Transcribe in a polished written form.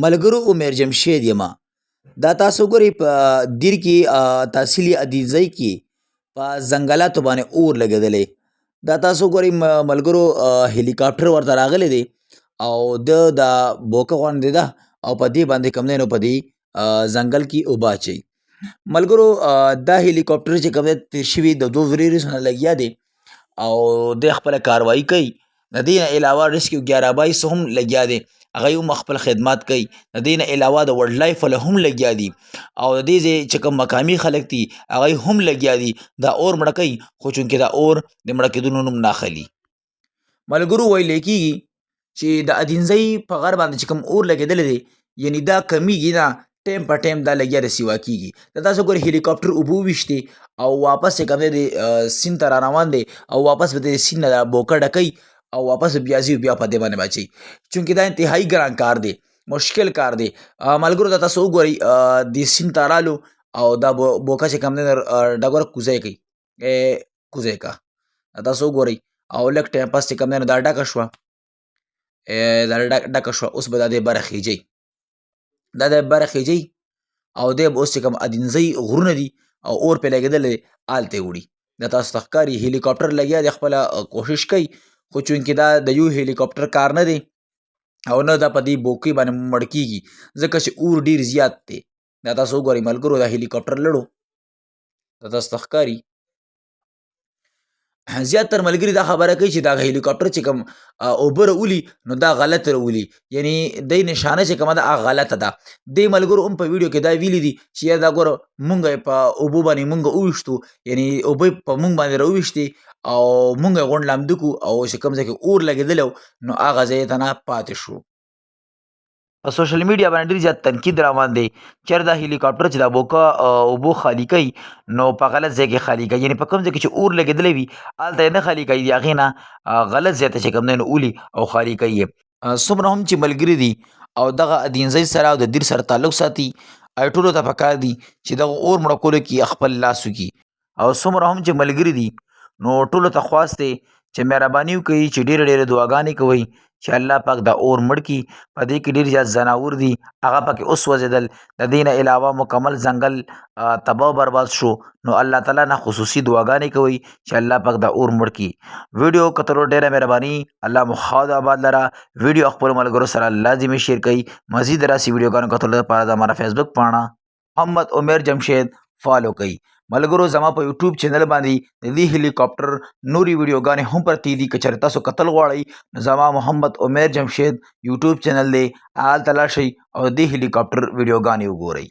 ملګرو عمر جمشید یمه. دا تاسو ګورئ په دیر کې تحصیلي عدیزۍ کې په ځنګلاتو باندې اور لګېدلی. دا تاسو ګورئ ملګرو هلیکاپټر ورته راغلی دی او د دا بوکه غوندې ده او په دې باندې کوم دی نو په دې ځنګل کې اوبه اچوي. ملګرو دا هلیکاپټر چې کوم دی تېر شوي د 2 ورځو نه لګیا دی او دی خپله کاروایي کوي. د دې نه علاوه ریسکیو 11 هم لګیا دی، هغوی هم خپل خدمات کوي. د دې نه علاوه د ورلډ لایف والا هم لګیا دي او د دې ځای چې کوم مقامي خلک دي هغوی هم لګیا دي دا اور مړه کوي، خو چونکې دا اور د مړه کېدونو نوم نه اخلي. ملګرو ویلی کېږي چې د ادینزۍ په غر باندې چې کوم اور لګېدلی دی یعنې دا کمیږي نه، ټایم په ټایم دا لګیا د سیوا کېږي. دا تاسو ګورئ هلیکاپټر اوبه وویشتې او واپس چې کوم دی د سیند ته را روان دی او واپس به د سیند نه دا بوکه ډکوي او واپس بیا ځي بیا په دې باندې به اچوي، چونکې دا انتهایي ګران کار دی، مشکل کار دی. ملګرو دا تاسو وګورئ د سیند ته رالو او دا بوکه چې کوم دی ډبره کوزی کوي، کوزی که دا تاسو وګورئ او لږ ټایم پس چې کوم دی نو دا ډکه شوه، دا ډکه شوه. اوس به دا دی بره خیجئ، دا دی بره خیجئ او دی به اوس چې کوم ادینزۍ غرونه دي او اور پرې لګېدلی دی هلته یې وړي. دا تاسو ته ښکاري هلیکاپټر لګیا دی خپله کوشش کوي، خو چونکې دا د یو هلیکاپټر کار نه دی او نه دا په دې بوکۍ باندې مړ کېږي ځکه چې اور ډېر زیات دی. دا تاسو وګورئ ملګرو دا هلیکاپټر لړو دا تاسو ته ښکاري. زیاتر ملګري دا خبره کوي چې دا هلیکاپټر چې کوم اوبه راولي نو دا غلط راولي، یعنې دی نشانه چې کومه ده هغه غلطه ده. دې ملګرو هم په ویډیو کې دا ویلي دي چې یا دا ګوره مونږ یې په اوبو باندې مونږ وویشتو، یعنې اوبه په مونږ باندې راوویشتې او مونږ یې غونډ لامده کړو او چې کوم ځای کې اور لګېدلی نو هغه ځای ته نه پاتې شو. په سوشل میډیا باندې ډېر زیات تنقید روان دی چېرې دا هلیکاپټر چې دا بوکه اوبو خالي کوي نو په غلط ځای کې خالي کوي، یعنې په کوم ځای کې چې اور لګېدلی وي هلته یې نه خالي کوي، د هغې نه غلط ځای ته چې کوم دی نو ولي او خالي کوي یې. څومره هم چې ملګري دي او دغه ادینزۍ سره او د دیر سره تعلق ساتي ټولو ته پکار دي چې دغه اور مړه کولو کې خپل لاس وکړي. او څومره هم چې ملګري دي نو ټولو ته خواست دی چې مهرباني وکړئ چې ډېرې ډېرې دعاګانې کوئ چې الله پاک دا اور مړ کړي. په دې کې ډېر زیات ځناور دي هغه پکې وسوځېدل، د دې نه علاوه مکمل ځنګل تباه و برباد شو. نو الله تعالی نه خصوصي دعاګانې کوئ چې الله پاک دا اور مړ کړي. ویډیو کتلو ډېره مهرباني، الله مو ښاد آباد لره. ویډیو خپلو ملګرو سره لازمي شیر کړئ. مزید داسې ویډیوګانو کتلو لپاره زما فیسبوک پاڼه محمد عمر جمشید فالو کړئ. ملګرو زما په یوټیوب چینل باندې د دې هلیکاپټر نورې ویډیوګانې هم پرتې دي، که چېرې تاسو کتل غواړئ نو زما محمد عمر جمشید یوټیوب چینل دی، هلته لاړ شئ او د دې هلیکاپټر ویډیوګانې وګورئ.